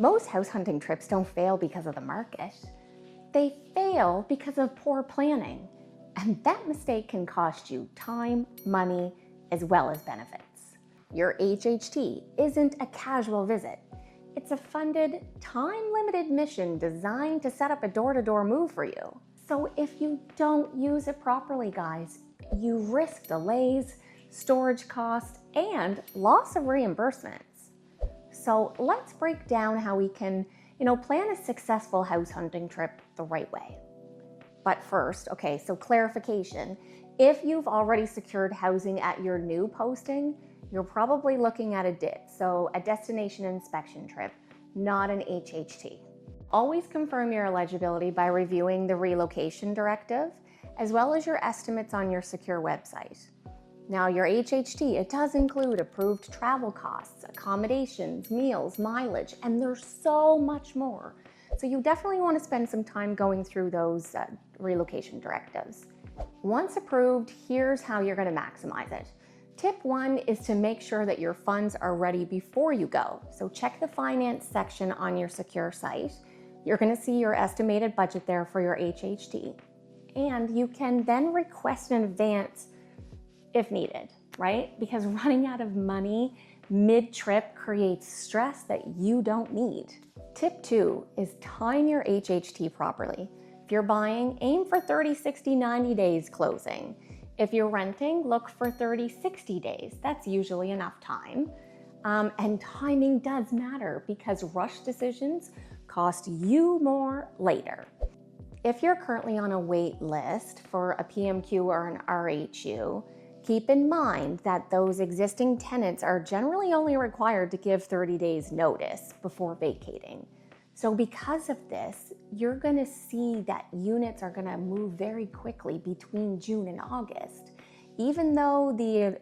Most house hunting trips don't fail because of the market. They fail because of poor planning. And that mistake can cost you time, money, as well as benefits. Your HHT isn't a casual visit. It's a funded, time-limited mission designed to set up a door-to-door move for you. So if you don't use it properly, guys, you risk delays, storage costs, and loss of reimbursements. So let's break down how we can, plan a successful house hunting trip the right way. But first, so clarification. If you've already secured housing at your new posting, you're probably looking at a DIT, so a destination inspection trip, not an HHT. Always confirm your eligibility by reviewing the relocation directive, as well as your estimates on your secure website. Now, your HHT, it does include approved travel costs, accommodations, meals, mileage, and there's so much more. So you definitely want to spend some time going through those relocation directives. Once approved, here's how you're going to maximize it. Tip 1 is to make sure that your funds are ready before you go. So check the finance section on your secure site. You're going to see your estimated budget there for your HHT. And you can then request in advance if needed, right? Because running out of money mid-trip creates stress that you don't need. Tip 2 is time your HHT properly. If you're buying, aim for 30, 60, 90 days closing. If you're renting, look for 30, 60 days. That's usually enough time. And timing does matter because rush decisions cost you more later. If you're currently on a wait list for a PMQ or an RHU, keep in mind that those existing tenants are generally only required to give 30 days notice before vacating. So because of this, you're going to see that units are going to move very quickly between June and August. Even though the,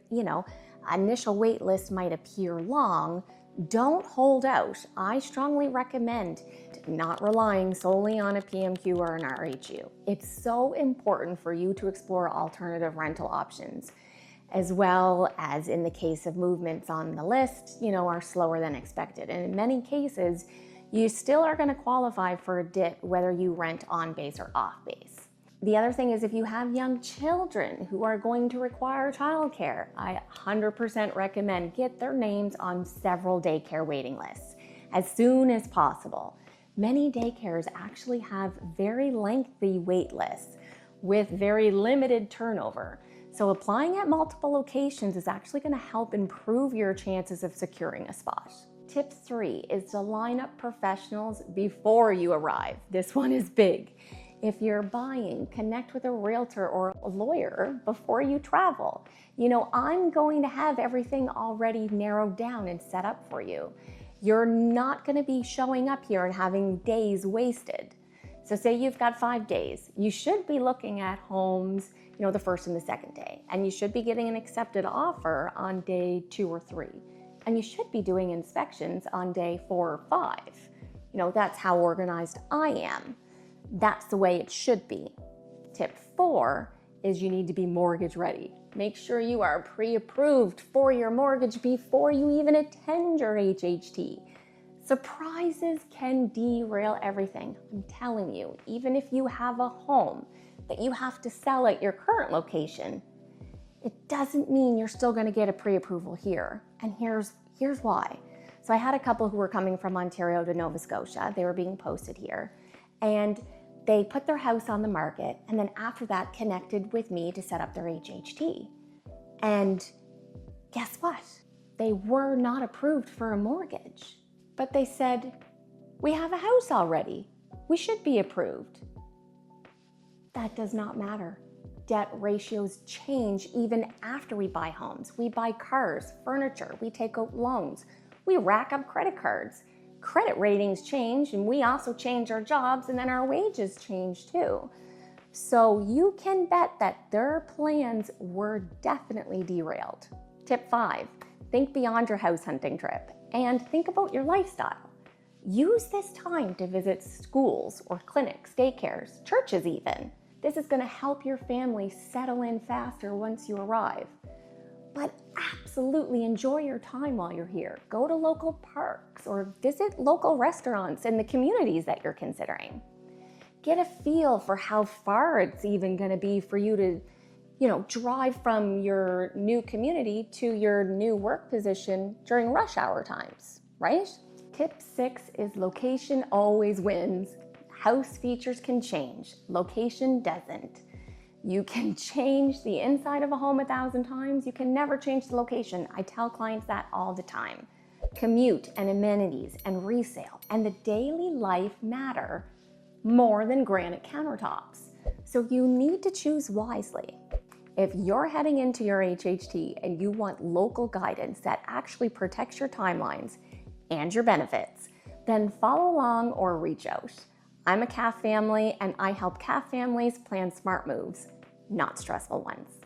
initial wait list might appear long, don't hold out. I strongly recommend not relying solely on a PMQ or an RHU. It's so important for you to explore alternative rental options, as well as in the case of movements on the list, are slower than expected. And in many cases, you still are going to qualify for a DIT whether you rent on base or off base. The other thing is if you have young children who are going to require childcare, I 100% recommend get their names on several daycare waiting lists as soon as possible. Many daycares actually have very lengthy wait lists with very limited turnover. So applying at multiple locations is actually going to help improve your chances of securing a spot. Tip 3 is to line up professionals before you arrive. This one is big. If you're buying, connect with a realtor or a lawyer before you travel. I'm going to have everything already narrowed down and set up for you. You're not going to be showing up here and having days wasted. So say you've got 5 days. You should be looking at homes, the first and the second day. And you should be getting an accepted offer on day 2 or 3. And you should be doing inspections on day 4 or 5. That's how organized I am. That's the way it should be. Tip 4 is you need to be mortgage ready. Make sure you are pre-approved for your mortgage before you even attend your HHT. Surprises can derail everything. I'm telling you, even if you have a home that you have to sell at your current location, it doesn't mean you're still going to get a pre-approval here. And here's why. So I had a couple who were coming from Ontario to Nova Scotia. They were being posted here. And they put their house on the market and then after that connected with me to set up their HHT. And guess what? They were not approved for a mortgage. But they said, we have a house already. We should be approved. That does not matter. Debt ratios change even after we buy homes. We buy cars, furniture, we take out loans, we rack up credit cards. Credit ratings change and we also change our jobs and then our wages change too. So you can bet that their plans were definitely derailed. Tip 5, think beyond your house hunting trip and think about your lifestyle. Use this time to visit schools or clinics, daycares, churches even. This is going to help your family settle in faster once you arrive. But absolutely enjoy your time while you're here. Go to local parks or visit local restaurants in the communities that you're considering. Get a feel for how far it's even going to be for you to, drive from your new community to your new work position during rush hour times, right? Tip 6 is location always wins. House features can change, location doesn't. You can change the inside of a home 1,000 times. You can never change the location. I tell clients that all the time. Commute and amenities and resale and the daily life matter more than granite countertops. So you need to choose wisely. If you're heading into your HHT and you want local guidance that actually protects your timelines and your benefits, then follow along or reach out. I'm a CAF family and I help CAF families plan smart moves, not stressful ones.